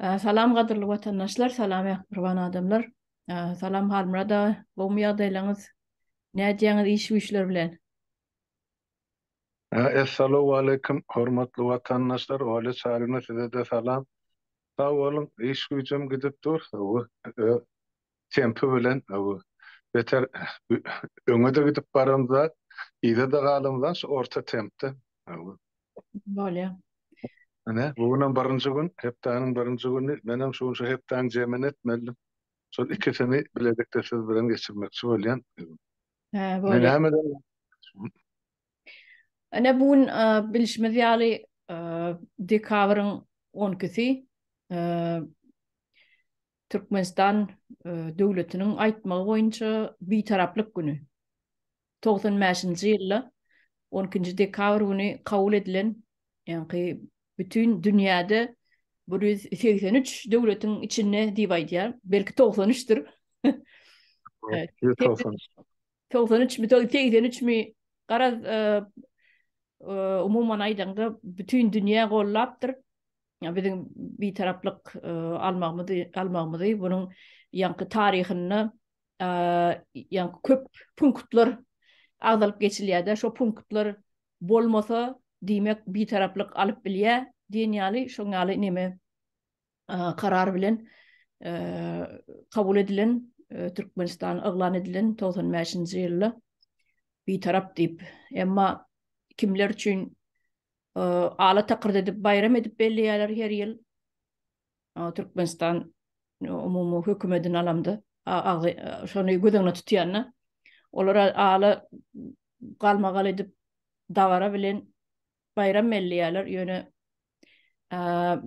Salam gadırlı vatandaşlar, salam kurban adamlar. Salam halmrada, bu ýagdaýlaryňyz näçe iş güýçler bilen. Assalamu alaikum hormatly vatandaşlar. Wale çaryna size de salam. Sağ olun. İş gücüm gidip dur. Tempi bilen beter öňe de gidip baramda, ýa-da galymdan şu orta tempde. Bolýa. Bugundan barynjy gün, hepdeniň barynjy güni menem şu hepden jemen etmedim. Şol ikisini biledikde siz bilen geçirmekçi bolýan. Ne Bolýa. näme Ana bugün bilişimiz ýaly dekabryň 12-si Türkmenistan döwletiniň aýtmagy boýunça bitaraplyk güni. 95-nji ýylda 12-nji dekabr güni kabul edilen, ýani bütün dünýäde 183 döwletiň içinde diýip aýdýar. Belki 93'tür. Evet. 93 mi? 83 mi? Garaz umuman aýdanda bütün dünýä gollapdyr. Ya bizim bir taraplık almagymyzy bunun ýanky taryhyny ýanky köp punktlar agdalyp geçilýär. Şo punktlar bolmasa diýmek bir taraplyk alyp bilýär. Diýenýäli şoňaly neme karar bilen kabul edilen Türkmenistan aglan edilen 95-nji ýylda bir tarap diýip, emma kimler üçin ala takdir edip bayram edip belliyerler her yıl. Türkmenistan umumu hükümetin alamda şonu gödüňe tutýanna olar ala galmagal edip davara bilen bayram belliyerler ýöne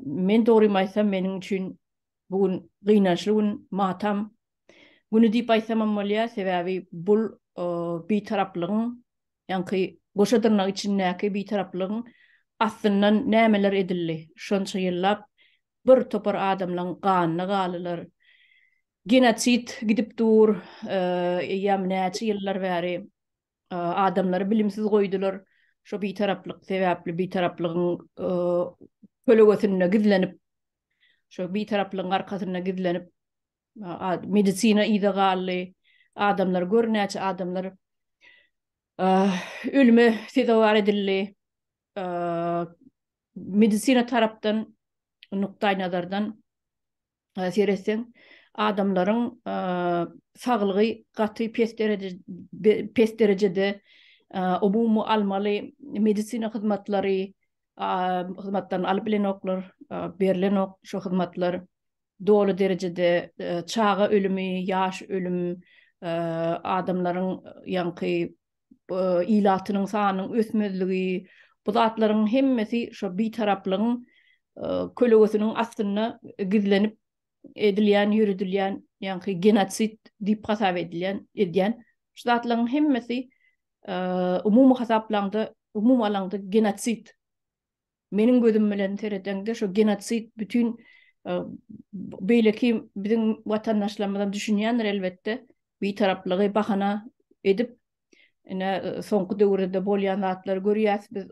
men dogry aýtsam meniň üçin bugün gynançly gün, matam güni diýip aýtsam bolýar, sebäbi bul bir taraplygyň ýanky goşadyrnak içindäki bir taraplygyň aslyndan nämeler edildi. Şonça ýyllap bir topar adamlaryň ganyna galylar. Genosit gidip dur, ýa näçe ýyllar bäri adamlary bilimsiz goýdular. Şo bir taraplyk sebäpli bir taraplygyň kölegösüne gizlenip, şo bir taraplygyň arkasyna gizlenip medisina ýa-da galy adamlar görnäçe adamlar ölüme tedawi edildi. Medisina tarapdan nukta nazardan seyretsem adamlaryň saglygy gaty pes derecede umumy almaly medisina hyzmatlary hyzmatlaryny alyp bilen oklar berilen ok şu hyzmatlar dolu derecede çağa ölümü, yaş ölüm adamlaryň ýanky ilatynyň sanynyň ösmezligi bu zatlaryň hemmesi şo bir taraplygyň kölegösüniň astyna gizlenip edilýän, ýürüdilýän, ýanky genosit diýip hasap edilýän şu zatlaryň hemmesi umumy hasaplanda, umumy alanda genosit. Meniň gözüm bilen seredende şo genosit bütün beýleki biziň watandaşlarymyzdan düşünýänler elbetde bir taraplygy bahana edip soňky döwürde bolýan zatlary görýäs biz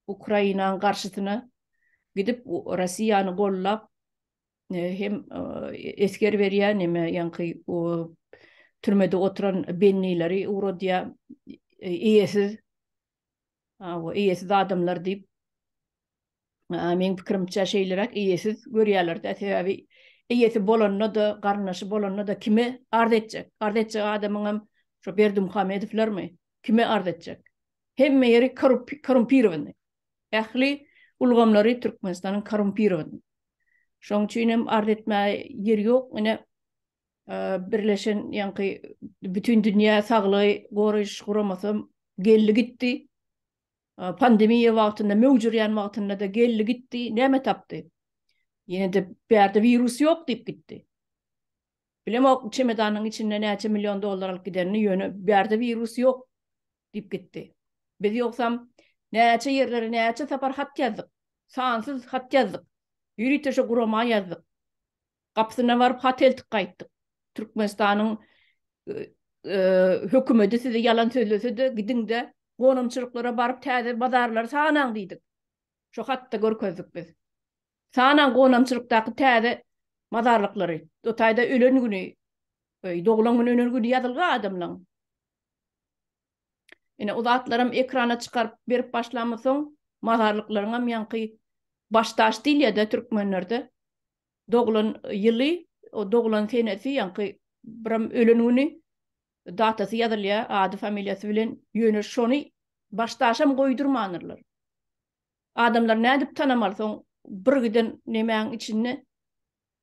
Ukrainanyň garşysyna gidip Russiýany gollap hem esker berýän neme ýanky türmede oturan bennileri urodiýa iyesiz adamlar diýip men pikirimçe şeýlerek iyesiz görýärler. Sebäbi iyesi bolanda da garnaşy bolanda da kime ard etjek? Ard etjek adamyň şo Berdimuhamedowlermi? Kime ard etjek? Hemme ýeri korumpirowany. Ähli ulgamlary Türkmenistanyň korumpirowany. Şoň üçin hem ard etme ýeri ýok. Birleşen ýanky bütün dünýä saglygy goraýyş guramasam geldi gitdi. Pandemiýa wagtynda, mewjurýan wagtynda da geldi gitdi. Näme tapdy? Ýene de bärde virus ýok diýip gitdi. Bilem o çemedanyň içinde näçe milyon dollar alyp gidenini ýöne bärde virus ýok diýip gitdi. Biz ýoksam näçe ýerlere näçe sapar hat ýazdyk. Sansız hat ýazdyk. Ýüriteşe gurama ýazdyk. Gapysyna baryp hat eltip gaýtdyk. Türkmenistanyň hökümeti size yalan söylese de gidinde gonumçylyklara baryp täze bazarlar sanaň diýdik. Şo hatda görkezdik biz. Sanan gonamçylykdaky täze mazarlyklary, o taýda ölen güni, doglan güni ölen güni ýazylgy adamlaň. Ine uzatlarym ekrana çykaryp berip başlamasoň, mazarlyklaryňam ýanky başdaş dilýede türkmenlerde doglan ýyly, o doglan senesi ýanky biram ölen güni datasy ýazylýar, ady familiýasy bilen ýöne şony başdaşam goýdurmanyrlar. Adamlar nädip tanamalsoň bir giden nemäň içinde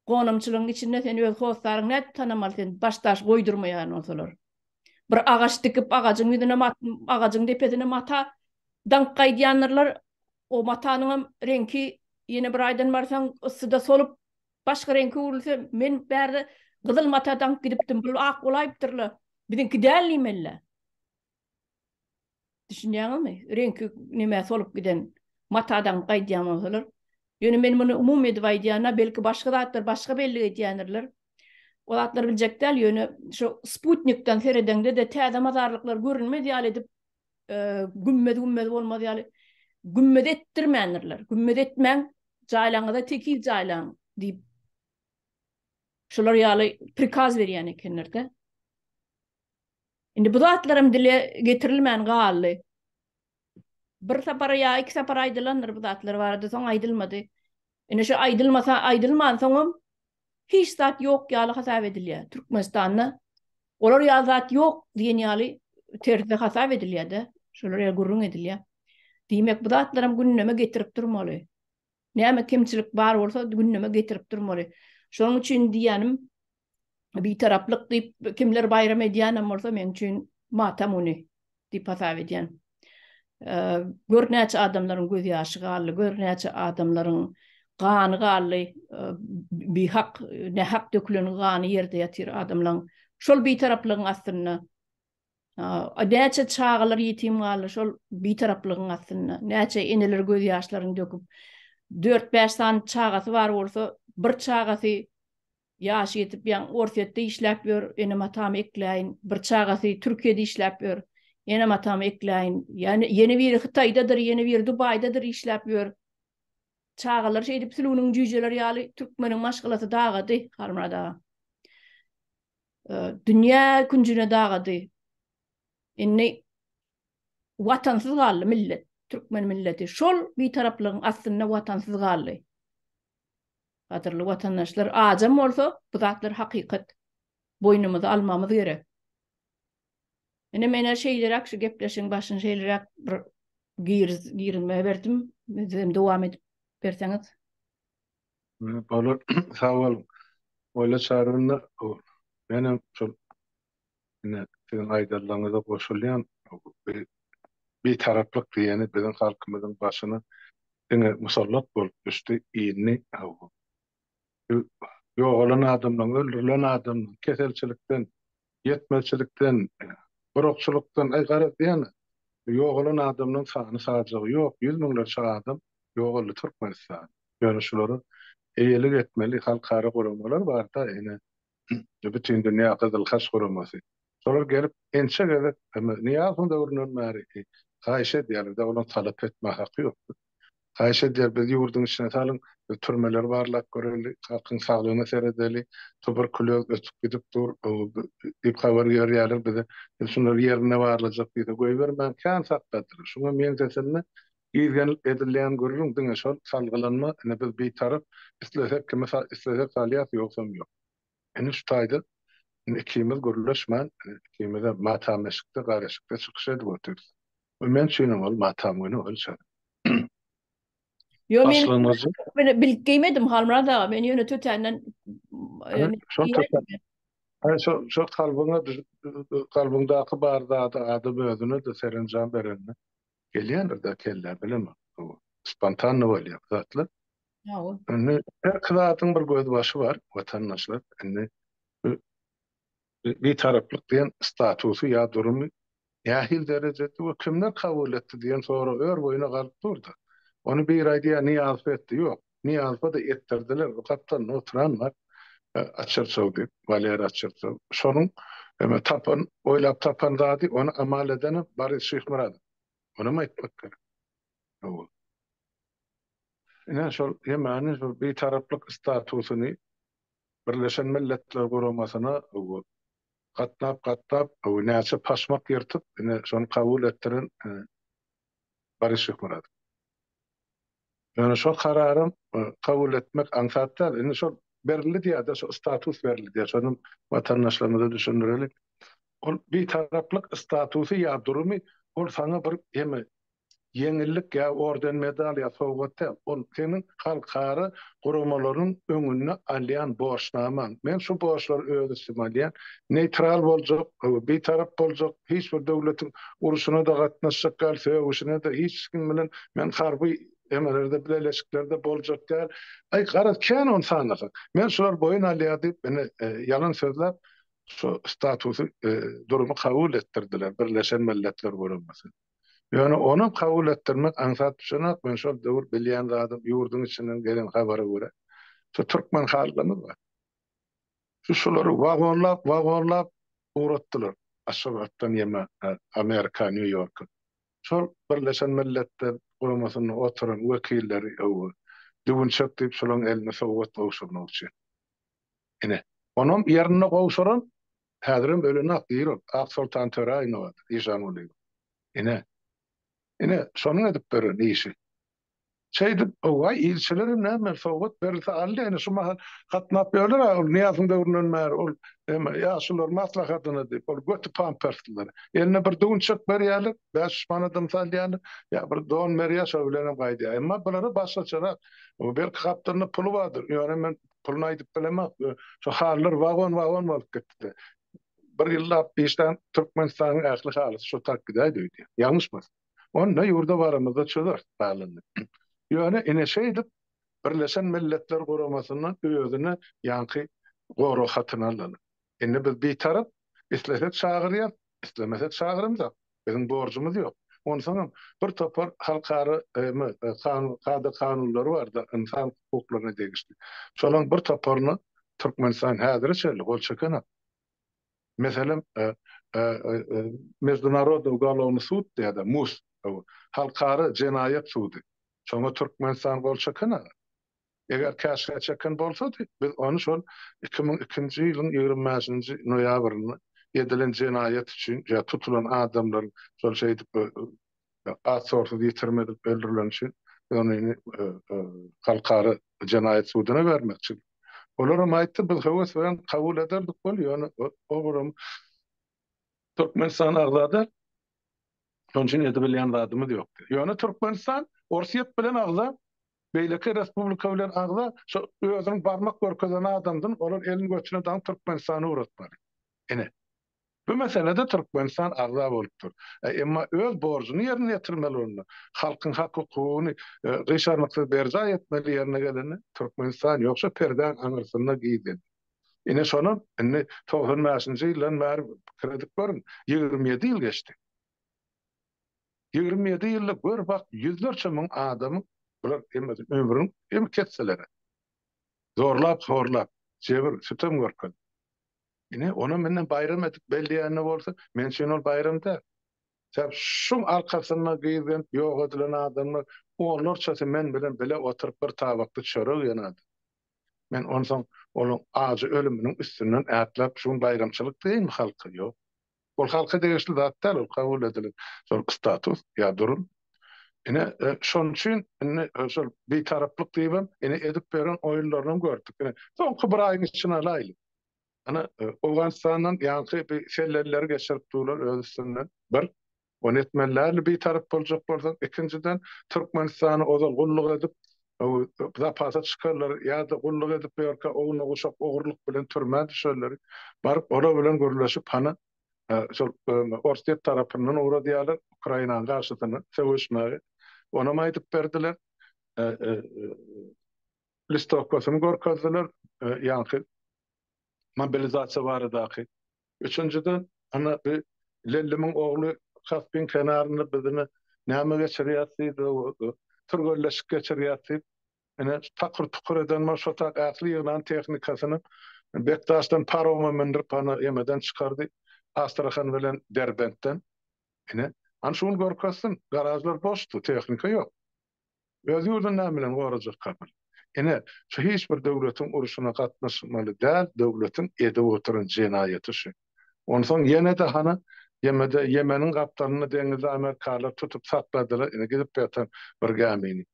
gonamçylygyň içinde sen öz howsaryň nädip tanamal sen başdaş goýdurmaýan bolsalar. Bir agaç dikip agacyň ýüzüne agacyň depesine mata dank gaýdýanlar, o matanyň renki ýene bir aýdan barsaň ıssyda solup başga renki urilse men bäri gyzyl mata dank gidipdim, bu ak bolaypdyrlar. Bizinki dälmelle. Düşünýäňmi? Renki näme solup giden matadan gaýdýan bolsalar. Ýöne men muny umum edip aýdýana belki başga zatlar başga belli edýänler. O zatlar biljekler ýöne şu Sputnikden seredende de täze mazarlyklar görünmedi ýaly edip gümmedi bolmady ýaly gümmedi etdirmändirler. Gümmedi etmäň jaýlaňyda tekil jaýlaň diýip şolar ýaly prikaz berýän ekenler de. Indi bu zatlarym dile getirilmän galy. Bir sapara ya iki sapara aýdylanlar bu zatlar barada, soň aýdylmady. Ine şu aýdylman soňam hiç zat ýok ýaly hasap edilýär. Türkmenistanda olar ýa zat ýok diýen ýaly terde hasap edilýär de. Şolar ýa gurrun edilýär. Diýmek bu zatlarym günneme getirip durmaly. Näme kimçilik bar bolsa günneme getirip durmaly. Şoň üçin diýenim bir taraplyk diýip kimler bayram edýän bolsa men üçin matam uny diýip hasap edýän. Görnäçe adamlaryň göz ýaşy galy, görnäçe adamlaryň gany galy, bir hak, ne hak dökülen gany ýerde ýatyr adamlaryň. Şol bir taraplygyň aslynda. Näçe çağalar ýetim galy, şol bir taraplygyň aslynda. Näçe eneler göz ýaşlaryny döküp 4-5 san çağasy bar bolsa, bir çağasy ýaşy ýetip ýan Orsetde işläp ýör, ene matam ekläýin, bir çağasy Türkiýede işläp ýör. Ene matam ekläýin. Ýani ýene bir Hytaýdadyr, ýene bir Dubaýdadyr işläp ýör. Çağalar şeýdip sülüniň jüjeleri ýaly türkmeniň maşgalasy dagady harmada. Dünýä künjüne dagady. Inni watansyz galy millet, türkmen milleti. Şol bir taraplygyň aslynda watansyz galy. Gaderli watandaşlar, ajam bolsa bu zatlar hakykat. Boynumyza almamyz gerek. Ene mene şeýlerak şu gepleşiň başyny şeýlerak bir girinme berdim. Bizim dowam edip berseňiz. Bolar, sağ bolun. Oýla çarynda benim şol ne sizin aýdyrlaryňyza goşulýan bir taraplyk diýeni bizim halkymyzyň başyny ene musallat bolup düşdi, iýni ýok olan adamlaryň, öldürilen adamlaryň keselçilikden, ýetmezçilikden, gorokçulukdan aýgara diýen ýok olan adamlaryň sany sajagy ýok, 100 miňlerçe adam ýok boldy Türkmenistan. Ýöne şolary eýelik etmeli halkara guramalar bar da ene bütün dünýä gyzyl has guramasy. Şolar gelip ençe gelip niýe sonda görünmär ki gaýşe diýerler de olan talap etme haky ýok. Gaýşe diýer biz ýurdun içine salyň türmeler barlap göreli, halkyň saglygyna seredeli, tuberkuloz ötüp gidip dur, diýip habar ýerler bize. Şunlar ýerine barlajak diýip goýbermän kan sakdadyr. Şuňa men desemne ýergen edilýän görürüm diňe şol salgylanma, ene biz bir tarap islesek kime islesek salýas ýoksam ýok. Ene şu taýda ikimiz görüleşmän, ikimize matameşikde, garaşykda çykyş edip oturýar. Men şeýle bol matam güni ölçär. Yo men bilgeýmedim halmada, men ýöne tötänden şu kalbyňdaky bar zady ady özüne de serenjam berenler. Gelýändir de keller bilemem. Spontane bolýar zatlar. Ene her zatyň bir göz başy bar, watandaşlar. Ene bir taraplyk diýen statusy ýa durumy ýahil derejede we kimler kabul etdi diýen soru ör boýuna galyp durdy. Onu bir aýdýa niýaz etdi ýok. Niýaz da etdirdiler. O kaptan oturan var. Açırçov diýip, Valer Açırçov. Şonuň tapan, oýlap tapan zady onu amal edeni Boris Şyhmurad. Onu mu etmek gerek? Ine şol ýemany şol bir taraplyk statusyny Birleşen Milletler Guramasyna gatlap näçe paşmak ýertip ine şonu kabul etdiren Barış Şükmurad. Yani şol kararym kabul etmek ansatda ine şol berildi diýär, şol status berildi diýär. Şonu watandaşlarymyza düşündirelim. Ol bir taraplyk statusy ýa durumy ol sana bir yeňillik ya orden medal ya sowgatda ol senin halkara gurumalaryň öňüne alýan borçnaman. Men şu borçlar öýdüsüm alýan, neutral boljak, bir tarap boljak, hiç bir döwletiň uruşuna da gatnaşjak galsa, uruşuna da hiç kim bilen men harby emelerde birleşiklerde boljak däl. Ay garat kän on sanaky. Men şular boyun alýar diýip meni ýalan sözler şu statusy durumu kabul ettirdiler Birleşen Milletler Guramasy. Yani onu kabul ettirmek ansat düşünek ben şol döwür bilýän adam ýurdun içinden gelen habara göre şu türkmen halkyny var. Şolary wagonlap uğratdylar. Aşgabatdan ýeme Amerika, New York. Şol Birleşen Milletler Guramasynyň oturan wekilleri düwünçek diýip şolaryň eline sowgat gowşurmak üçin. Ine onuň ýerine gowşuran häzirim ölüne akdyr. Ak Sultan Töreýnow, Ýeşan Uly. Ine şonuň edip beren işi. Şeydi o ilçelerim näme sowgat berilse aldy ene şu mahal gatnap ýörler ol niýasyň döwründen mer ol ýaşylar maslahatyny diýip ol götü pampersler. Eline bir düwünçek berýärler, 5 manadan salýarlar. Ya bir don merýä şo bilen gaýdy. Emma bulary başgaçarak o bir kaptyny pulu bardyr. Ýöne men puluny aýdyp bilemok. Şo hallar wagon bolup gitdi. Bir ýyllap beşden Türkmenistanyň ähli haly şo takdirde diýdi. Ýalňyşmy? Onda ýurda baramyzda çözer balyny. Ýöne ine şeýdip Birleşen Milletler Guramasynyň özüne ýanky goru hatyny aldy. Indi biz bir tarap islesek çagyrýar, islemesek çagyrymda. Bizim borcumuz ýok. Onu soňam bir topar halkary kanunlary bar da insan hukuklaryna degişli. Şolaryň bir toparyny Türkmenistan häzir şeýle gol çekenok. Meselem Международный уголовный суд diýär, MUS, halkary jenaýat sudy. Şoňa Türkmenistan gol çekene. Eger käşke çeken bolsa biz onu şol 2002-nji ýylyň 25-nji noýabryny edilen jenaýat üçin ýa tutulan adamlar şol şeýdip at sorty ýetirmedip öldürilen üçin onu halkary jenaýat sudyna bermekçi. Olaram aýtdy biz höwes bilen kabul ederdik bolýar. Ýöne ogurum Türkmenistan agzada şoň üçin edip bilýän adamymyz ýok. Ýöne Türkmenistan Orsiýet bilen agza beýleki respublika bilen agza şo özüniň barmak görkezden adamdyn olar elini göçüne dan Türkmenistany uğratmaly. Ene bu meselede Türkmenistan agza bolupdyr. Emma öz borcuny ýerine ýetirmeli onu. Halkyň hakykyny gyşarmakda berja etmeli ýerine geleni Türkmenistan ýoksa perden aňyrsyna giýdi. Ine şonu 95-nji ýyldan bäri kredit görün 27 ýyl geçdi. 27 ýyllyk bir bak yüzlerçe min adamyň bular ömrüň ketseler. Zorlap jebir sütem görken. Ine onu menden bayram edip belliýärne bolsa, men şol bayramda Sen şun arkasına giýen ýok edilen adamlar onlarça men bilen bile oturup bir tabakda çörek ýanady. Men onsoň onun acı ölümünün üstünden ätlep şun bayramçylyk diýin halky ýok. Ol halka degişli zatlar ol kabul edilen şol status ýa durum. Ine şon üçin şol bir taraplyk diýibem, ine edip beren oýunlaryny gördük. Ine soňky bir aýyň içine alayly. Ana Awganistandan ýanky bir sellerleri geçirip durlar özünden. Bir on etmeler bir tarap boljak bolsa, ikinciden Türkmenistany ozal gulluk edip zapasa çıkarlar ýa-da gulluk edip ýerke oňa goşap ogurluk bilen türmä düşerler. Baryp ora bilen görleşip hana şol Orsiýet tarapyndan ora diýerler Ukrainanyň garşysyna söwüşmäge. Ona maýdyp berdiler. Listokasyny görkezdiler. Ýanky mobilizasiýa baradaky. Üçüncüden ana bir Lellimiň ogly Kaspin kenaryny bizini näme geçirýärdi, türgölleşik geçirýärdi. Ene takyr tukur eden maşotak akly ýylan tehnikasyny Bektaşdan paroma mindirip ana ýemeden çykardy. Astrahan bilen Derbentden. Ene an şunu görkezsin, garajlar boşdy, tehnika ýok. Öz ýurdundan bilen gorajak kabul. Ene şu hiç bir döwletiň uruşuna gatnaşmaly däl, döwletiň edip oturan jenaýaty şu. Ondan ýene de hana Yemenin gaptalyny deňizde Amerikalılar tutup sakladylar. Ene gidip ýatan bir gemini.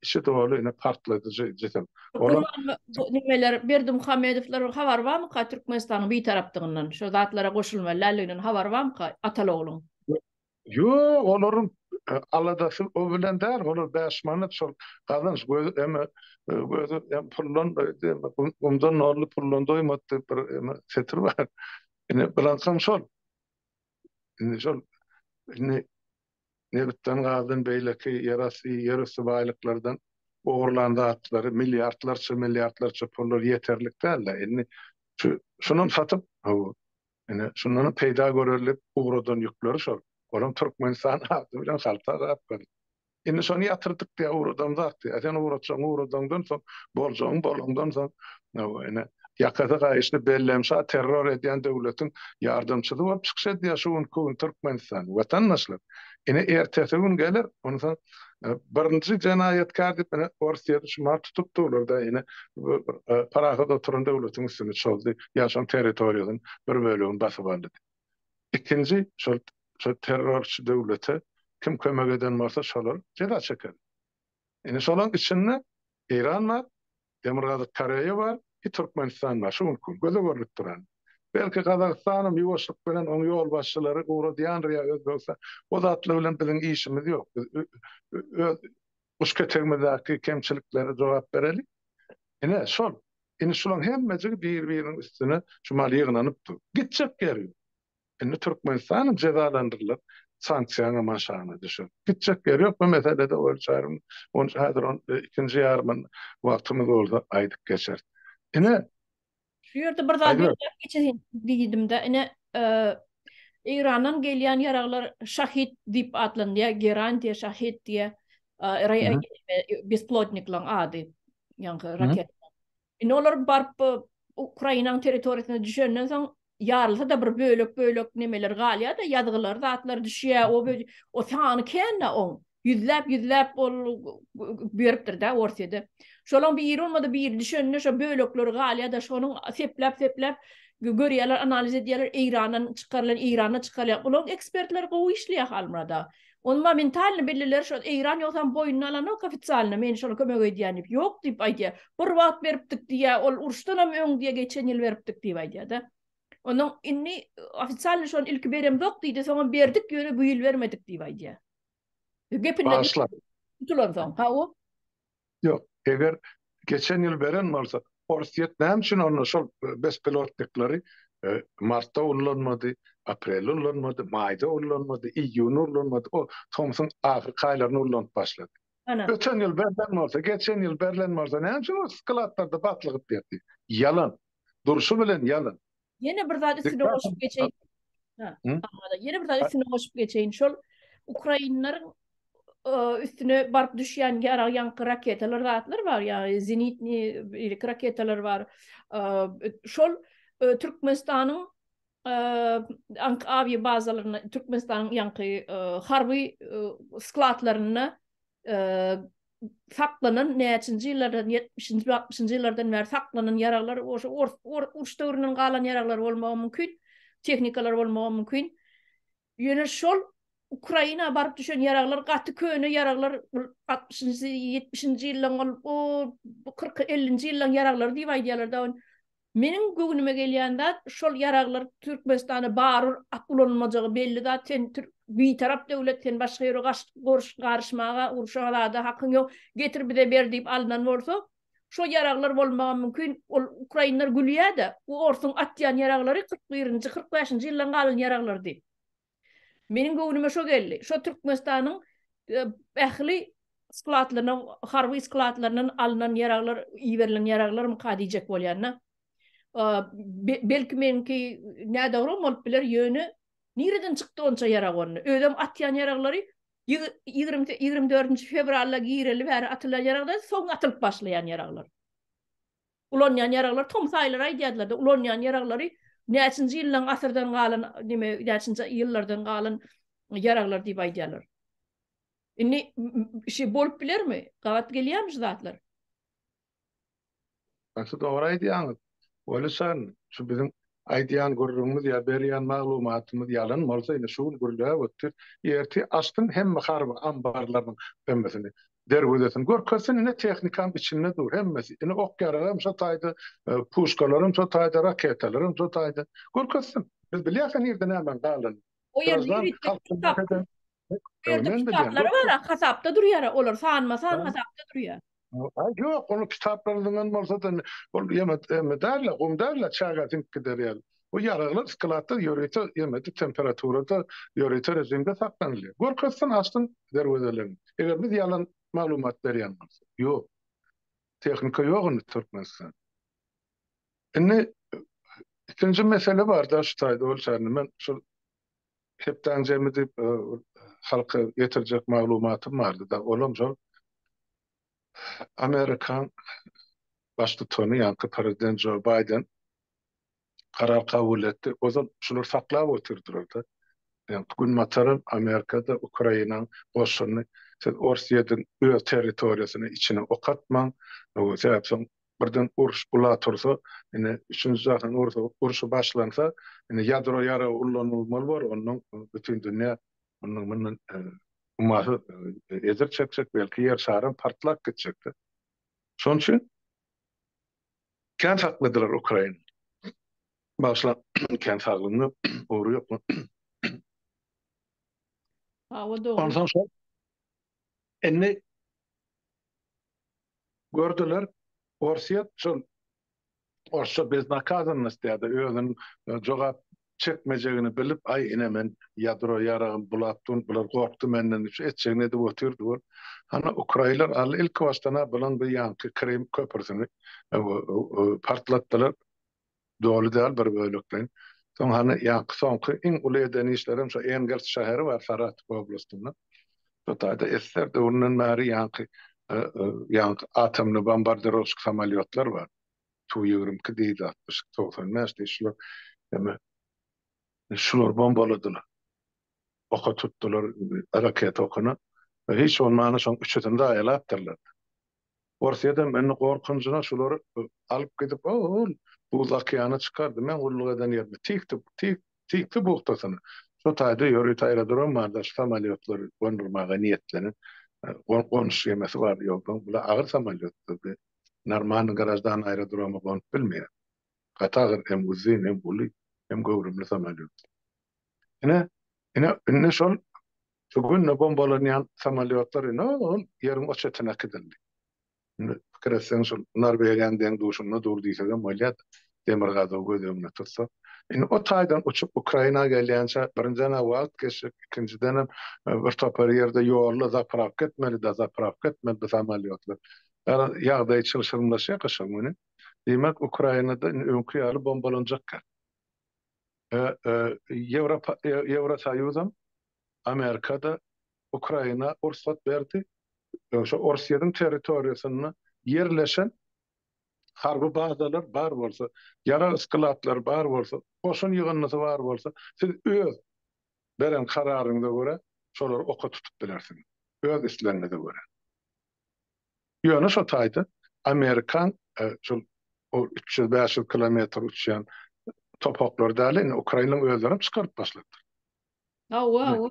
İşi doğru ene partladyjy jetem. Olam Nimeler Berdim Hamedowlar habar barmy ka Türkmenistanyň bir tarapdygyndan? Şu zatlara goşulmalarlygynyň habar barmy ka Atalogluň? yo, olaryň aladasy o bilen däl, olar 5 manat şol gazanç göz eme gözü pullon umdan norly pullon doýmady bir setir bar. Ene bilansam şol. Ene şol ene nebitden gazdan beýleki yerasy baýlyklardan ogurlandy atları milyardlarça pullar yeterlik däl. Ene şunun satyp ene şundan peýda görelip ugradan ýükleri şol. Olam Türkmenistan adı bilen halta gapdy. Indi şonu ýatyrdyk diýe uğradan zatdy. Sen uğradan soň bolondan soň ene ýakada gaýyşny bellemşa terror edýän döwletiň ýardamçyly bolup çykşy ýaşawan Türkmenistan watandaşlar. Ene ertesi gün gelir, ondan birinci jenaýatkar diýip ene Orsiýada şumar tutup durlar da ene Prahada oturan döwletiň üstüne çoldy. Ýaşan territoriýadan bir bölügini basyp aldy. İkinci şol terrorçy döwlete kim kömek eden varsa şolar ceza çeker. Ene şolan içinde İran var, Demirgazyk Koreýa var, Türkmenistan var. Şu mümkin göze görülüp duran. Belki Kazakstan'ın Milošević bilen oň ýol başçylary uğraýan riýa bolsa, o zatly bilen biziň işimiz ýok. Uşka tegmedäki kemçiliklere jogap berelik. Ene şol. Ene şolan hemmesi bir-biriniň üstüne şumal ýygnanypdy. Gitjek gerýär. Ene Türkmenistanyň cezalandyrylýar. Sanksiýana maşany düşür. Gitjek ýeri ýok. Bu meselede ölçärim. Onu häzir ikinji ýarymyň wagtymyz bolsa aýdyp geçer. Ene Şu ýerde bir zat geçen diýdim-de, ene İran'dan gelýän ýaraglar şahit diýip atlandy, Geran diýe şahit diýe besplotniklaryň ady, ýa-ni raket. Ene olar barp Ukrainanyň territoriýasyna düşenden soň ýarylsa da bir bölek nemeler galýa da ýazgylar, zatlar düşýär, o sany kende on. Yüzläp ol beripdir da Orsiýada. Şolan bir ýer bolmady, bir ýer düşende şo bölekler galýa da şonuň sepläp görýärler, analiz edýärler, İran'a çykarlar. Ular ekspertler gowy işleýär halmada. Onun mentalini belliler şo İran ýoksa boynuny alan o ofitsialny men şonu kömek edýän ýok diýip aýdýar. Bir wagt beripdik diýä, ol uruşdan hem öň diýe geçen ýyl beripdik diýip aýdýar da. Onun inni ofitsialny şonu ilki berem ýok diýdi, soňra berdik ýöne bu ýyl bermedik diýip aýdýar. Gepinde tutulan ha o? Yok, eğer geçen yıl veren varsa Orsiýet näme üçin onu şol bespilotliklary martda ullanmady, aprelde ullanmady, maýda ullanmady, iýunda ullanmady. O Thomson ahir kaýlaryny ullanıp başlady. Öten yıl berlen varsa, geçen yıl berlen varsa näme üçin o sklatlarda batlygyp berdi? Yalan. Duruşu bilen yalan. Yine bir zat üstüne goşup geçeýin. Yine bir zat üstüne goşup geçeýin. Şol Ukrainlaryň üstüne barp düşýän ýarayan raketalar zatlar var ya, zenitni raketalar var. Şol Türkmenistanyň aviýa bazalaryna, Türkmenistanyň ýanky harby skladlaryna saklanan näçinji ýyllardan 70-nji 60-njy ýyllardan bäri saklanan ýaraglar, uruş döwründen galan ýaraglar bolmagy mümkin, tehnikalar bolmagy mümkin. Ýöne şol Ukraina barıp düşen ýaraglar, gaty köne ýaraglar 60-njy 70-nji ýyllaryň 40-50-nji ýyllaryň ýaraglar diýip aýdýarlar da. Meniň göwnüme gelýände şol ýaraglar Türkmenistana barır atlanmajagy belli da, bir tarap döwletden başga ýere garşmaga, uruşaga da hakyň ýok, getir bize ber diýip alynan bolsa, şo ýaraglar bolmagy mümkin. Ol Ukrainlar gülýär da, bu orsun atýan ýaraglary 41-nji 45-nji ýyllaryň galan ýaraglar diýip. Meniň göwnüme şo geldi. Şo Türkmenistanyň ähli skladlaryna, harby skladlarynyň alynan ýaraglar, iýerilen ýaraglar mukadijek bolýarna. Belki menki nädagry bolup biler ýöne nireden çykdy onça ýarag ony. Ödem atýan ýaraglary 24-nji fevralda giýreli bäri atylan ýaraglar, soň atylyp başlaýan ýaraglar. Ulanýan ýaraglar tom saýlar aýdýarlar da, ulanýan ýaraglary näçinji ýyllaryň asyrdan galan, näçinji ýyllardan galan ýaraglar diýip aýdýarlar. Inni şey bolup bilermi? Gavat gelýärmi zatlar? Nasıl doğru aýdýaňyz. Öyle sen şu bizim aýdýan gurrumyz ya berýän maglumatymyz yalan bolsa ine şol gurulýa ötür ýerti açdym hemme harby ambarlaryň hemmesini derwedesin. Görkesin ine tehnikam içinde dur hemmesi. Ine ok yararym şo taýdy, puşkalarym şo taýdy, raketalaryň şo taýdy. Görkesin. Biz bilýärsen ýerde näme galan. O ýerde Birazdan ýigitlik halkymda kitap, eden. bu ýerde Men bilýän. kitaplary bar, hasapda durýar. Olar sanmasan hasapda durýar. Ay yok onu kitaplarından olsa da ol derler, derler çağatın gider yani. O yararlı skalatta yörete yemedi temperaturada yörete rejimde saklanılıyor. Gorkasın aslında dervezelerin. Eğer biz yalan malumat berýänmiz. Yok. Teknika yok onu Türkmenistan. Ine ikinci mesele var da şu taýda bolsaňy men şu hepden jemidi halka getirecek malumatım vardı da olam jol Amerikan başlygyny ýa-da prezident Joe Biden karar kabul etti. O zaman şunu saklap oturdular da. Yani gün matarın Amerika'da Ukrayna'nın boşluğunu Rusya'nın öz teritoriyasını içine ok atman. O sebepten birden uruş ulatursa yani üçüncü zaten uruşu başlansa yani yadro yara ullanılmalı var. Onun bütün dünya onun uması ezer çekecek belki yer şarın partlak geçecekti. Son için kent haklıdılar Ukrayna. Başla kent haklılığını uğru yok mu? Ha, o doğru. Ondan sonra enne gördüler Orsiyat şol Orsa biz nakazan istedi özün jogap çekmejegini bilip ay ine men yadro yaragym bulatdyn bular gorkdy menden şu etçegine de oturdy bol. Ana Ukraynalar al ilk wastana bilan bir ýanky Krim köprüsini partlatdylar. Dolu däl bir bölükden. Soň hani ýanky soňky iň uly eden işlerim şu Engels şäheri var Saratov oblastynda. Şotaýda esler de ondan bäri ýanky atomly bombardirovsk samolyotlar var. Tu-22 diýdi 60 90 näçe şular hem şular bombaladylar. Oka tutdular raket okuna. Hiç olmaýan şoň üçünden de aýlapdyrlar. Orsiýada meni gorkunjyna şulary alyp gidip bu okeana çykardy. Men gulluk eden ýerde tikdi buhtasyny. Şo taýda ýöri aerodrom barda samolyotlar gondurmaga niýetlenip gonuş ýemesi bar ýokdan bular agyr samolyotlar. Narman garajdan aerodroma gonup bilmeýär. Gatagyr hem uzun hem buly hem gowrumly samolyot. Ine şol şu günne bombalanýan samolyotlar ýerin oçetyna kidildi. Fikiresen şol Norwegiýanyň duşuna dur diýse de maliyat demir gazaw gözüňe tutsa. O taýdan uçup Ukraina gelýänçe birinjiden wagt geçip ikinciden bir topar ýerde ýolda zapravka etmeli samolyotlar. Ýagdaý çylşyrmlaşy ýakaşagyny. Demek Ukrainada öňkü ýaly bombalanjak. Ýewropaýyzam Amerikada Ukraina ursat berdi. Şu Russiýanyň territoriýasyna yerleşen harby bazalar bar bolsa, yara ıskılatlar bar bolsa, koşun ýygnysy bar bolsa, siz öz beren kararyňyza görä şolar oka tutup bilersiň. Öz islerine görä. Ýöne şo taýda Amerikan şol 300-500 kilometr uçýan topaklar däli Ukrainanyň özlerini çykaryp başlady. Wow.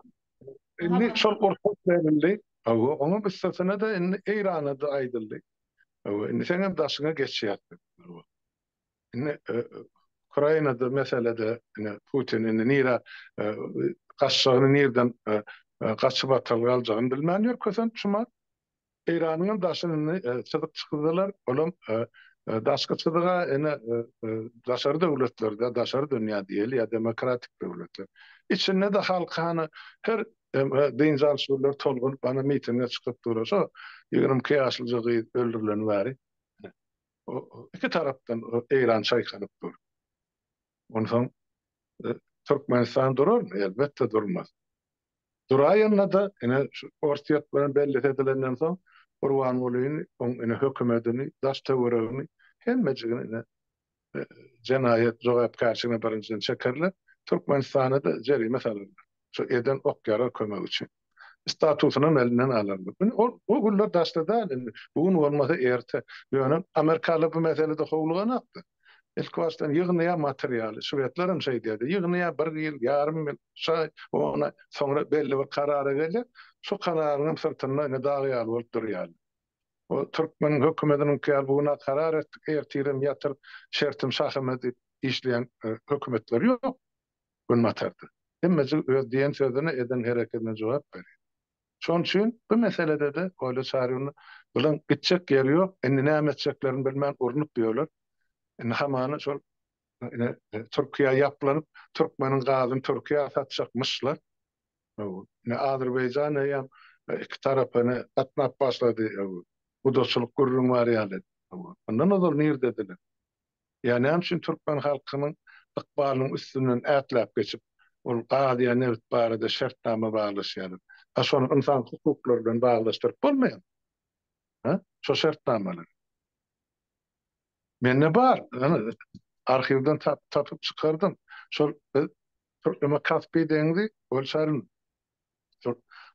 Inni şol ortak berildi. Onu bisasına da İran'a da aýdyldy. Inni seňem daşyňa geçýärdi. Inni Ukraina'da meselede Putin'in nira gaçşygyny nerden gaçyp atylgalygyny bilmändir kösen şuma İran'ın daşyny çykyp çykdylar. Olam daşky çykyga daşary döwletlerde, daşary dünýä diýeli ýa demokratik döwletler. İçinde de halkany her diňsal şuurlar tolgunup bana mitinge çykyp durýar. 22 ýaşly öldürilen bäri. İki tarapdan İran çaýkanyp dur. Ondan Türkmenistan durur, elbette durmaz. Duraýanna da Orsiýat bilen belli edilenden soň Urwan Ulyny, hökümetini, daş töweregini hemmejigini jenayet jogapkarçylygyna birinjiden çekerler. Türkmenistana da jerime salyrlar. Şu eden ok ýara kömek üçin. statusunu elinden alırlar. O günler daşta da bugün olmasa erte. Yani Amerikalı bu meselede howlugan aktı. İlk baştan yığınıya materyali, Sovetlerin şey dedi, yığınıya bir yıl, yarım yıl, ona sonra belli bir karara gelir, şu kararının sırtında ne dağıyal olup duruyor. O Türkmen hükümetinin ki buna karar ettik, ertirim yatır, şertim şahımedi işleyen hükümetler yok, gün matardı. Hemmezi öz diyen sözüne eden hareketine cevap veriyor. Şon üçün bu meselede de öyle çağrını bulan gidecek yeri yok, ne edeceklerini bilmem urunup diyorlar. Hamanı şol Türkiye yapılanıp Türkmenin gazını Türkiye satacakmışlar. Ne Azerbaycan ne yan iki tarafını atnap başladı. Bu dostluk gururun var yani. Ondan olur nir dediler. Yani hem için Türkmen halkının ıkbalının üstünden etlap geçip o qadiya nevt barada şartnama bağlaşyalım. Aşonu insan hukuklarından bağlaştırıp olmayan. Ha? Şu şartnamalar. Menne bar. Yani, arşivden tapıp çıkardım. Şol Türkmen Kaspi deňdi, bolşaryn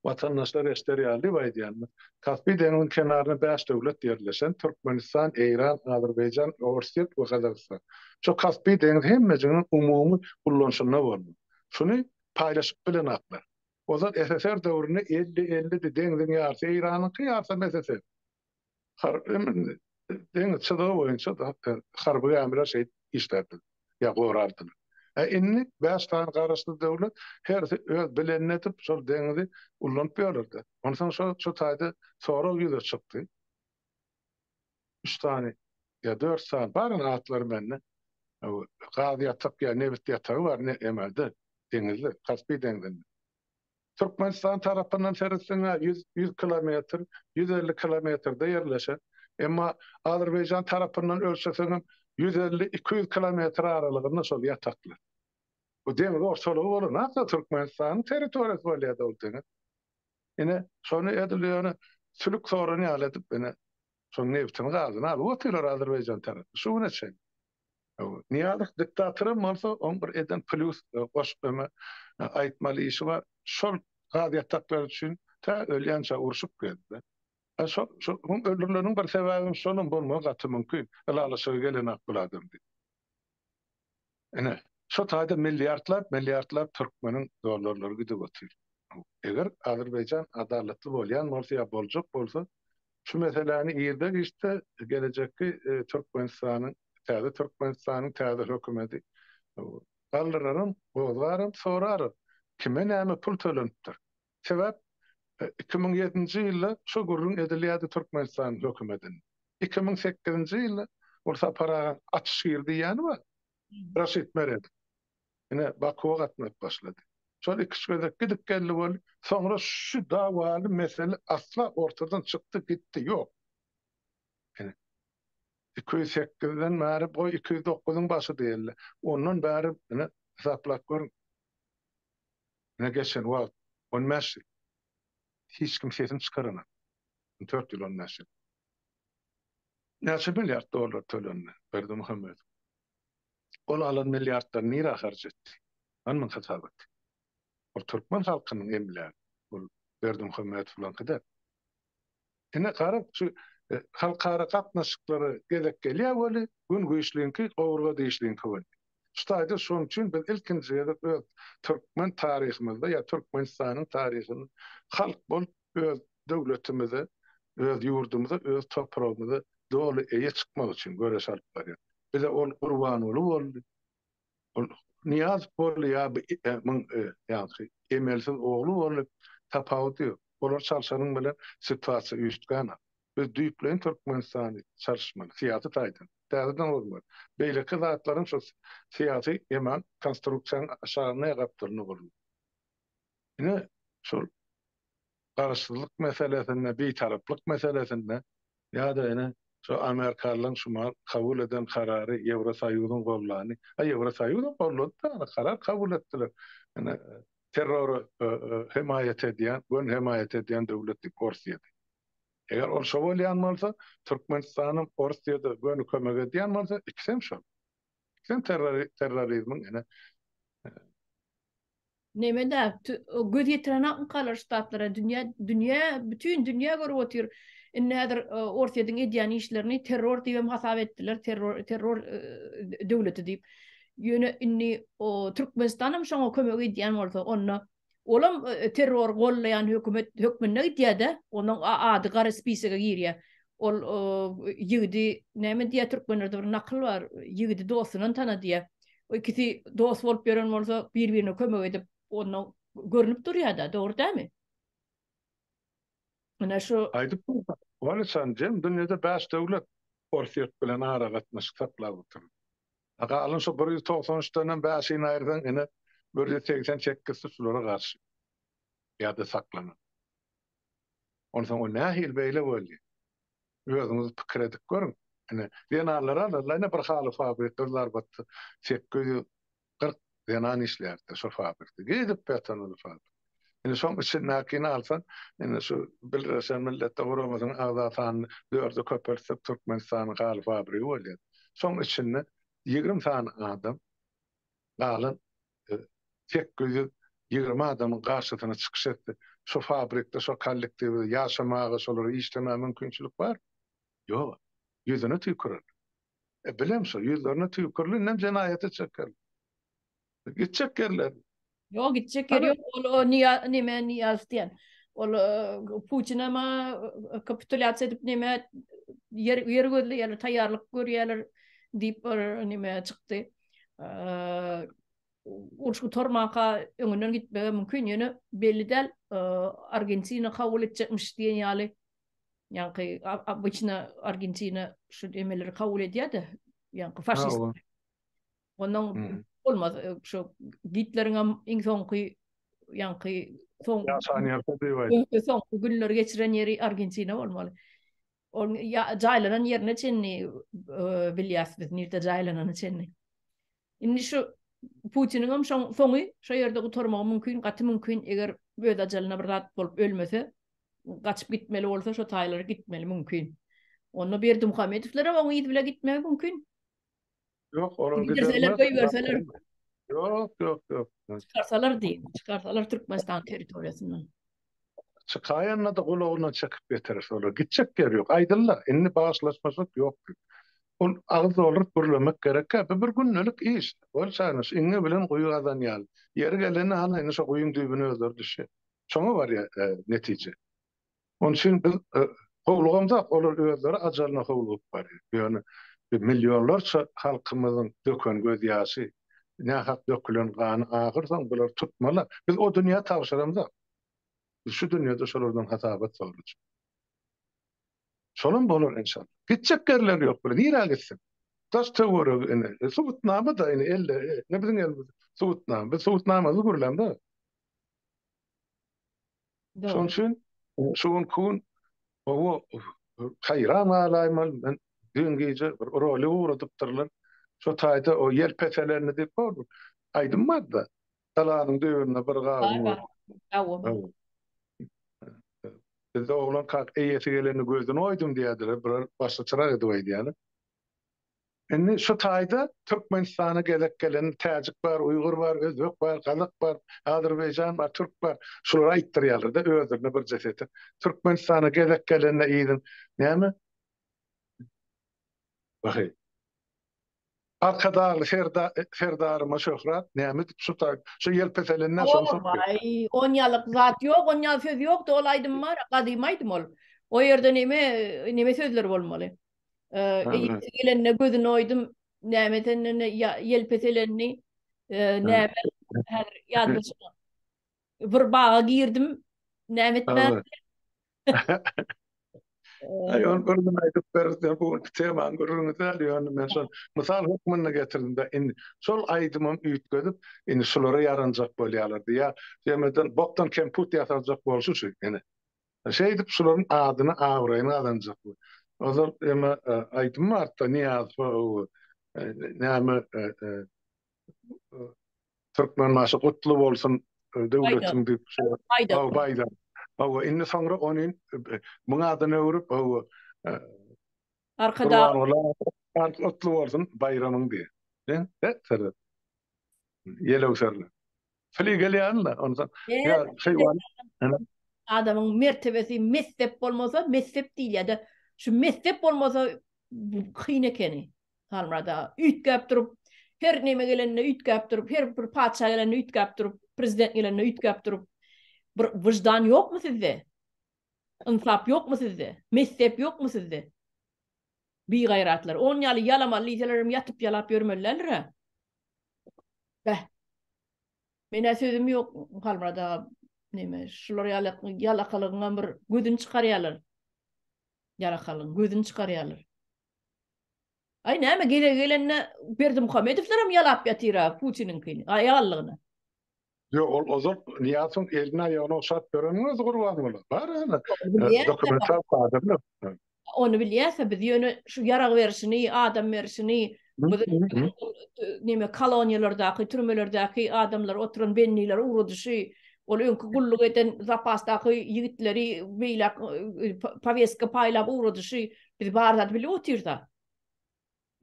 vatandaşlar esterýaldy baýdýan. Kaspi deňiň kenaryna 5 döwlet ýerleşen Türkmenistan, Eýran, Azerbaýjan, Orsiýet we Gazakystan. Şu Kaspi deňi hemmejiniň umumy kullanşyna boldy. Şuny paýlaşyp bilen aklar. O zat SSR döwrüne 50 deňiň ýarty Eýranyňky ýarsa SSR. Deňiz çydygy boýunça da harby ämrler şey işlerdi. Ya gorardy. Inni 5 tane garaşly döwlet her öz bilenini etip şol deňizi ullanıp ýörlerdi. Ondan soň şu taýda sonra ýüze çykdy. 3 tane ya 4 tane barın atlar menne. Gazi yatak ya nevit yatağı var ne emelde deňizde Kaspy deňizinde. Türkmenistan tarapyndan seretseňe 100 kilometr, 150 kilometrde ýerleşen. Emma Azerbaýjan tarapyndan ölçeseňem 150-200 kilometr aralygynda şol ýataklar. Bu deňiz ortalygy bolan näme Türkmenistanyň territoriýasy bolýar oldyň. Ine şonu edilýäni sülük sorany alyp ene şoň neftini gazyny alyp otyrar Azerbaýjan tarapy. Şu näçe? Niýalyk diktatorym bolsa on bir eden plus goşpymy aýtmaly işi bar. Şol gaziýatlar üçin ta ölýänçe uruşup geldi. Şol öldürüleniň bir sebebi şonun bolmagy gaty mümkin. Alalaşygy gelen akbuladım. Ene şu taýda milliardlar Türkmeniň dollarlary gidip otyr. Eger Azerbaýjan adaletli bolýan bolsa ýa boljak bolsa, şu meseleni ýerde işte gelecekki Türkmenistanyň täze hökümeti galdyrarym, bozarym, sorarym. Kime näme pul tölenipdir? Sebäp 2007-nji ýylda şu gurrun edilýärdi Türkmenistan hökümetiniň. 2008-nji ýylda bolsa paraga açyş girdi ýani bar. Raşid Mered. Yine Baku'a gatmak başladı. Şol iki gözek gidip geldi bol. Sonra şu davalı mesele asla ortadan çıktı gitti. Yok. Yani 208'den bäri bu 209'un başı diýerler. Ondan bäri yine hesaplap görün. Ne geçen wagt. On meşri. Hiç kim sesin çıkarana. 4 ýyl on meşri. Näçe milyard dollar tölendi Berdi Muhammed. Ol alan milyardlar nira harç etdi. Anman hesap etdi. O Türkmen halkynyň emleri. Ol Berdi Muhammed bilen kadar. Ine garap şu halkara gatnaşyklary gelek gelýär boli, gün güýçliňki gowurga diýişliňki boli. Ştaýda şoň üçin biz ilkinji ýerde Türkmen taryhymyzda ýa Türkmenistanyň taryhyny halk bol öz döwletimizi, öz ýurdumuzy, öz toprağymyzy dolu eýe çykmak üçin göreş alyp barýar. Bize ol gurban boldy. Ol niyaz boldy ýa-da emelsiz oglu bolup tapawdy. Olar çalşanyň bilen situasiýa üstgana. Biz düýplen Türkmenistany çalşmaly, syýasy taýdan. Däzeden bolmaly. Beýleki zatlaryň şu syýasy ýaman konstruksiýaň aşagyna ýapdyryny bolmaly. Ine şol garaşsyzlyk meselesinde, beýtaraplyk meselesinde ýa-da ene şu Amerikalyň şuma kabul eden karary Ýewrosoýuzyň gollany, Ýewrosoýuzyň gollady da karar kabul etdiler. Ene terror himayet edýän döwletlik Orsiýa. Eger ol şo bolýan bolsa, Türkmenistanyň Orsiýada göni kömek edýän bolsa, ikisem şo. Ikisem terrorizmiň ene Neme de göz yetiren akın kalar ştatlara bütün dünya görüp otur. Nedir ortadan edýän işlerini terror diýip hasap etdiler. Terror döwleti diýip. Ýöne inni o Türkmenistanam şoňa kömek edýän bolsa onu olam terror gollayan hökümine gidýär-de onuň ady gara spisige girýär. Ol ýigidi näme diýär türkmenlerde bir nakl bar. Ýigidi dostunyň tanadýar. O ikisi dost bolup gören bolsa bir-birine kömek edip onu görünüp durýar-da, dogry dämi? Ana şu Aýdyp wala sen jem dünýede 5 döwlet Orsiýet bilen ara gatnaşyk saklap otur. Aga alın şu 193-den 5-ini aýyrdan ene 188 sulara garşy ýa-da saklanan. Ondan o nähil beýle boldy. Özüňiz pikir edip görüň. Ene denalara ene bir haly fabrikler batdy. 840 denan işlerdi şu fabrikde. Gidip betonly fabrik. Ene şoň üçin näkini alsan, ene şu bilirsen millette uramazın agzatan 4 köpersip Türkmenistanyň haly fabrigi bolýar. Şoň üçin 20 tane adam galan 820 adamın garşysyna çykyş etdi. Şu fabrikde, şu kollektiwde ýaşamagy, şolary işleme mümkinçilik bar. Ýok, ýüzüne tükürür. Bilem şu, ýüzlerine tükürler, nem jenaýaty çeker. Gitçeklerler. Yok gidecek yer yok. O niyaz diyen. Putin ama kapitülasyon edip neme yer gözlü yerler tayarlık görüyorlar deyip neme çıktı. Urşku tormaka önünden gitmeye mümkün yönü belli del Argentina kabul edecekmiş diyen yali. Yani abıçına Argentina şu demeleri kabul ediyor da yani faşist. Ondan olmaz şu Hitler'in en sonki yani son günler geçiren yeri Argentina olmalı. On ya caylanan yerine çenni bilyasız nirde caylanan çenni. Indi şu Putin'in sonu şu yerde oturmak mümkün, katı mümkün eğer böyle jalına bir rat bolup ölmese kaçıp gitmeli olsa şu taylara gitmeli mümkün. Onu bir Muhammedovlere onu yedi bile gitmeye mümkün. Yok, olar giderler. Verseler. Yok. Çıkarsalar değil. Çıkarsalar Türkmenistan teritoriyasından. Çıkayanla da kulağına çekip getirir sonra. Gidecek yer yok. Aydınlar. Enni bağışlaşmasak yok. Ol ağız olur gürlemek gerek. Bir günlük iş. Ol sayınız. İnne bilen kuyu adan yal. Yeri gelene hala ene şu kuyun dübünü öldür düşü. Şonu var ya netice. Onun için biz kovluğumda olur öldürü acarına kovluğuk var. Yani milyonlarca halkımızın dökön göz yaşı ne hak dökülen kanı ağırsan bunlar tutmalı. Biz o dünya tavşarımda. Şu dünyada şolardan hatabat sorulur. Şolun bolur inşallah. Gidecek yerler yok böyle. Nire gitsin? Taş tavuru, subutname da elle, ne bizim elimiz? Subutname. Biz subutnamazı görülem de. Şonun için, şun kun, o hayran alaymal, ben dün gece rolü uğradıptırlar. Şu tayda o yel petelerini deyip oldu. Aydınmadı da. Dalanın düğününe bir gavun. Bizde oğlan kalk eyyeti geleni gözünü oydum diyediler. Bir başta çırak ediyordu yani. Yani şu tayda Türkmenistan'a gelen Tacik var, Uygur var, Özbek var, Kazak var, Azerbaycan var, Türk var. Şulara ayttırıyorlar da özürüne bir ceseti. Türkmenistan'a gelenine iyiydin. Ne mi? Bakayım. Arkadağlı Ferdarıma şöhret, ne mi? Şu yelpeselinden son sokuyor. Vay, 10 yıllık zat yok, 10 yıl söz yok da olaydım var, kadimaydım ol. O yerde neme sözler olmalı. Gelenine gözünü oydum, Nämetenine yelpeselenini, näme her ýazgyşyna. Bir bağa girdim, nämetmän. Ayon birden aýdyp berdi bu teman görüňiz ýa-ni men şol mysal hukmuna getirdim de şol aýdymam üýtgedip indi şolara ýaranjak bolýarlardy ýa jemeden boktan kemput ýatarjak bolşy ýene. Şeýdip şolaryň adyny awraýyn alanjak. Ozal ema aýdym artda niýaz näme Türkmen maşy gutly bolsun döwletiň diýip Baýdan. Awa inni soňra onuň muň adyny öwrüp Arkada gutly bolsun bayramyň diýip. Yelew serler. Fili gelýänler ondan. Ya şey Evet. var. Adamın mertebesi mezhep bolmasa mezhep diýil ýa-da şu mezhep bolmasa kyn ekeni. Halmada ütgäp durup her neme gelende ütgäp durup her bir paça gelende ütgäp durup prezident gelende ütgäp durup bir wyjdan ýokmy sizde? Insap ýokmy sizde? Mezhep ýokmy sizde? Bir gayratlar. 10 ýaly ýalamaly liderlerim ýatyp ýalap ýörmellerler. Bäh. Mene sözüm ýok halmada neme şular ýalakalygyňdan bir gözün çykarýarlar. Ýalakalyň gözün çykarýarlar. Ay näme gelenne Berdimuhamedowlaram ýalap ýatyra Putininkini, aýallygyny. Yo o zor niýatyň eline ýa-da şart göreniňiz gurban bolar. Bar ana. Bilýär, Dokumental kadrlar. Onu bilýärse biz ýöne şu ýarag berişini, adam berişini, bu neme koloniýalardaky, türmelerdäki adamlar oturan benniler urudyşy, ol öňkü gulluk eden zapasdaky ýigitleri beýlek paveska paýlap urudyşy biz barda bile oturda.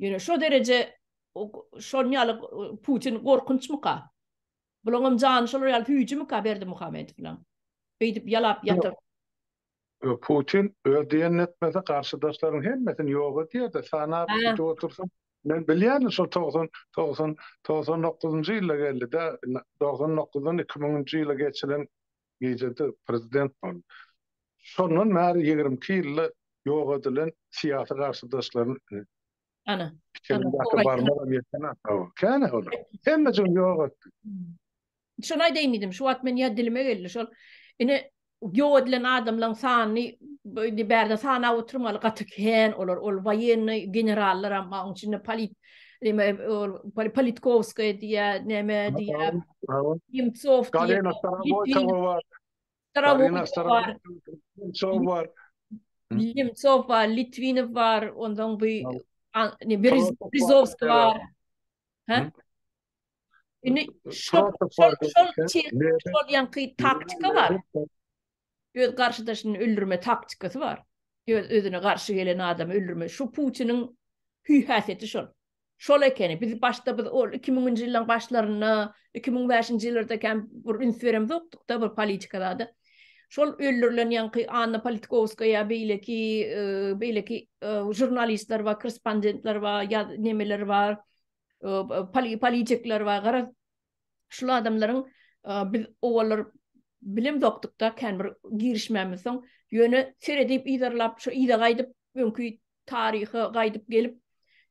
Ýöne şo derece şol ýaly Putin gorkunçmyka. Bularym jan şol ýaly hüjümka Berdimuhamedow bilen. Beýdip ýalap ýatyp Putin ödeyen etmese karşıdaşların hemmesini yok diye de sana bir otursun. Ben bilýän şol 99-njy ýyla geldi de 99-dan 2000-njy ýyla geçilen gejede prezident boldy. Şondan märi 22 ýyl ýok edilen siýasy karşıdaşlaryň ana. fikirleri barmadan ýetene. Kene olar. Hemmesi ýok etdi. Şonu aýdaýyn şu wagt men ýa dilime geldi şol. Ine ýok edilen adamlaryň sany berde sana oturmaly gatyken olar ol wayenny generallar ama onuň içinde Politkovskaya diýe neme diýe Nemtsov diýe Nemtsov var, Litvinov var, ondan bir Berezovski var. Ha? Ine şol ýanky taktika var. Öz garşydaşyny öldürme taktikasy var. Özüne garşy gelen adamy öldürme. Şu Putiniň hühäseti şol. Şol ekeni biz başda biz 2000-nji ýylyň başlaryna 2005-nji ýyllarda bir ünsverem zoktuk da bir politikada da. Şol öldürilen ýanky Anna Politkovskaya beýleki jurnalistler we korrespondentler we ýa nemeler var. Politikler var. Gara şol adamlaryň biz owalar bilim doktukda bir girişmemiz soň ýöne seredip iýdarlap şu ýyla gaýdyp öňkü taryhy gaýdyp gelip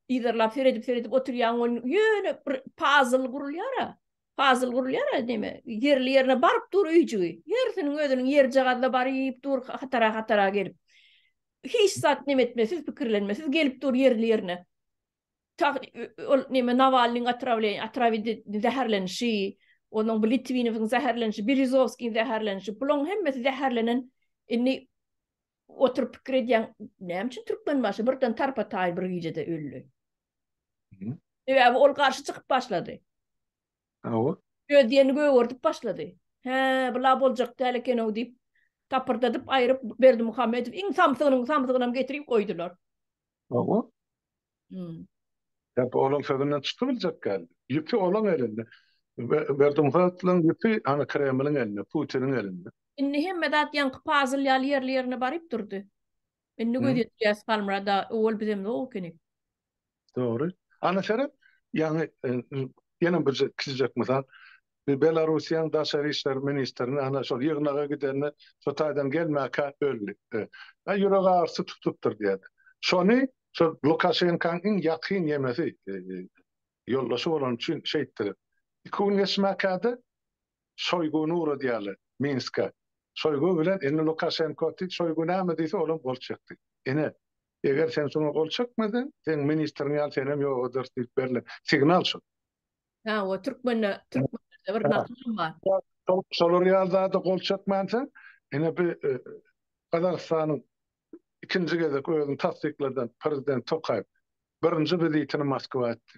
iýdarlap seredip oturýan ýöne bir puzzle gurulýar. Puzzle gurulýar deme. Yerli ýerine baryp dur üýjügi. Ýersiniň özüniň ýer jagada baryp dur hatara gelip. Hiç zat nemetmesiz pikirlenmesiz gelip dur yerli ýerine. Neme Navalnyň atrawide zäherlenişi, onun bu Litvinow'un zäherlenişi, Berezovskiň zäherlenişi, bulan hemmesi zäherlenen inni oturup pikir edýän näme üçin Türkmen başy birden tarpa taýy bir gijede öldü. Ewa ol garşy çykyp başlady. Ödýeni göwürdip başlady. Bula boljak däleken o diýip tapyrdadyp aýryp Berdimuhamedow iň samsygyny getirip goýdular. Hep olan sözünden çıkabilecek geldi. Yüpü olan elinde. Berdimuhamedow'un yüpü ana Kremlin elinde, Putin'in elinde. Inni hemmedat ýanky puzzle ýerlerine baryp durdy. Inni göýdýär palmada ol bizem de okeny. Doğru. Ana şerep yani ýene bir kizjek misal Belarusiýanyň daşary işler ministrini ana şol ýygnaga gidende şo taýdan gelmäkä öldü. Ýüregi arsy tutupdyr diýdi. Şonu şu Lukashenko'nun yakın yemesi yollaşı olan için şeydir. İkun geçmekade soygunu uğradıyalı Minsk'a. Soygu bilen eni Lukashenko soygu näme olan gol çıktı. Eğer sen sonra gol çıkmadın, sen ministerin yal senem yok odur deyip berle. Signal şu. O Türkmen bir naklim var. Soloriyalda da gol çıkmansın. Bir Kazakistan'ın ikinci gezek özün tasdikladan Prezident Tokayev birinci vizitini Moskva etdi.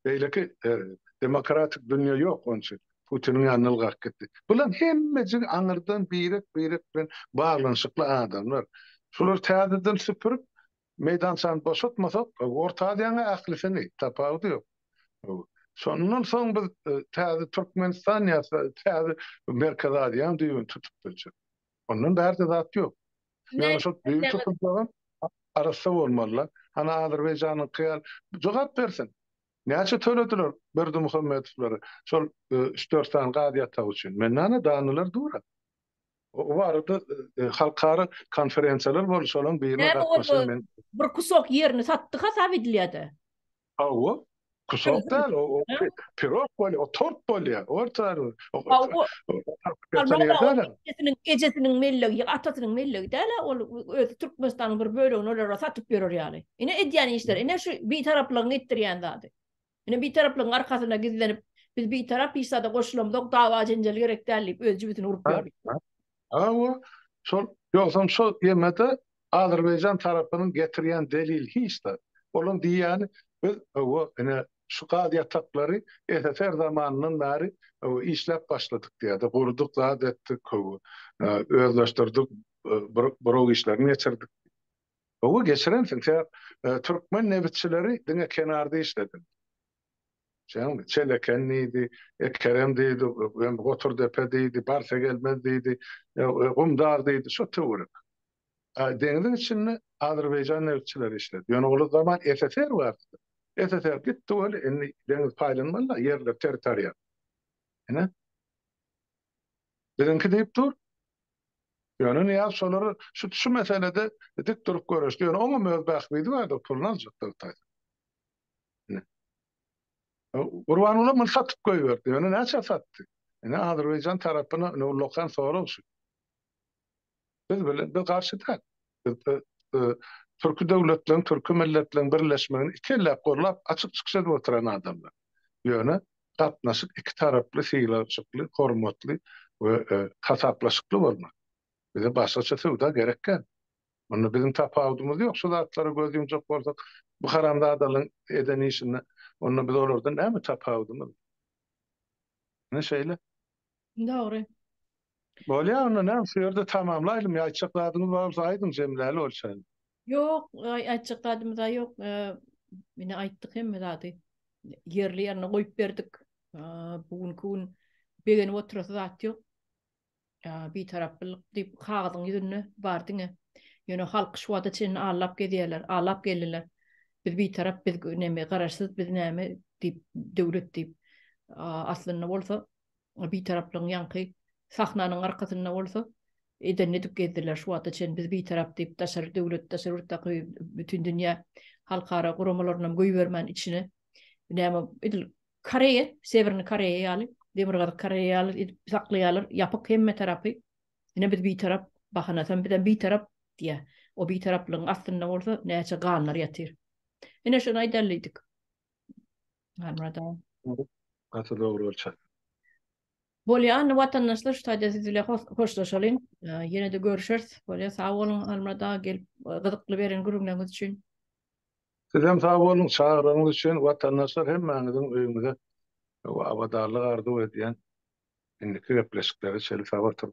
Beýleki demokratik dünýä ýok onun için. Putin'in yanına gitti. Bulan hemmeci aňyrdan birek bilen bağlanşykly adamlar. Şular täzeden süpürüp meydançany boşaltmasak orta diýene aklysyny tapawdy ýok. Şondan soň biz täze Türkmenistan ýa-da täze Merkez Aziýa düýün tutup durjak. Ondan bärde zat ýok. Ne Ýöne şol düýün tutuplagan arasa bolmalylar. Hana Azerbaýjanyň kyýal jogap bersin. Näçe төлediler Berdimuhammedowlary şol 3-4 tane gadyata üçin. Mennana danylar dura. O barada halkara konferensiýalar bolşalan beýle ne gatnaşan bu men. bir kusok yerini sattık hesap edilýärdi. O kusok däl, o pirog bolýar, o tort bolýar, ortary. O Geçen ýerde gecesinin mellegi, atasynyň mellegi däl, ol özü Türkmenistanyň bir bölegini olara satyp berer ýaly. Ine edýän işler, ine şu bir taraplygyny etdirýän zady. Ine bir taraplygyň arkasyna gizlenip biz bir tarap işsada goşulamdyk, dawa jenjel gerek dälip öz jibitini urup ýördik. o şol ýoksam şol ýemede Azerbaýjan tarapynyň getirýän delil hiç de. Olum diýýäni biz o ine şu gadyataklary SSR zamanynyň bäri işläp başladyk diýdi. Gurduk, zat etdik, özleşdirdik, birok işlerini geçirdik. O geçirensin, Türkmen nebitçileri diňe kenarda işledi. Canım, Çeleken neydi, Kerem deydi, Oturdepe deydi, Barsa Gelmez deydi, Umdar deydi, şu tüvürük. Denizin içinde Azerbaycan nevçileri işledi. Yani o zaman SSR vardı. SSR gitti öyle, deniz paylanmalı, yerler, teritoriya. Yani, bizimki deyip dur. Yani ne yap, sonları, şu meselede dik durup görüştü. Yani ona mözbahbiydi vardı, pulunu alacaktı. Urbanula mı satıp koyuyordu? Yani ne sattı? Yani Azerbaycan tarafına ne lokan sonra olsun. Biz böyle bir karşı değil. Türkü devletlerin, Türkü milletlerin birleşmenin iki elle korlap açık çıkışa oturan adamlar. Yani katnaşık iki taraflı, siylaçıklı, hormatlı ve kasaplaşıklı olmak. Bize başlıca sevda gerekken. Onu bizim tapavdumuz yok. Şu zatları gözüm çok ortak. Bu haramda adalın eden işini onu biz olurdu. Ne mi tapavdumuz? Ne şeyle? Doğru. Böyle onu ne yapıyordu tamamlayalım ya açıkladığımız varsa aydın Cemileli olsaydı. Yok, açıkladığımızda yok. Yine aittik hem zady. Yerli yerine koyup berdik. Bugünkü gün begeni oturası zat yok. Bir taraflılık deyip kağıdın yüzüne bardyňa. Ýöne halk şu wada çyn allap gedýärler, allap gelirler. Biz bir taraf biz näme garaşsyz biz näme deyip döwlet deyip aslında bolsa bir taraflyň ýanky sahnanyň arkasynda bolsa eden edip gezdiler şu wada çyn biz bir taraf deyip taşar döwlet taşar urtaky bütün dünýä halkara guramalarynam goýbermän içine näme Koreýa, Severni Koreýa ýaly, Demirgazyk Koreýa ýaly saklaýarlar, ýapyk hemme tarapy. Ine biz bir taraf bahanasam bir taraf diye. O bir taraflığın aslında olsa näçe ganlar ýatyr. Ine şonu aýdallydyk. Anrada. Atı doğru olacak. Bolýan watandaşlar şu taýda siz bilen hoşlaşalım. Ýene de görüşeriz. Bolýa sag bolun Almada gelip gyzykly beren gürüňiňiz üçin. Sizem sağ olun çağırığınız için vatandaşlar hemmäňiziň öýüňize abadarlyk arzu edýän indiki gepleşikleri çeli sabatyp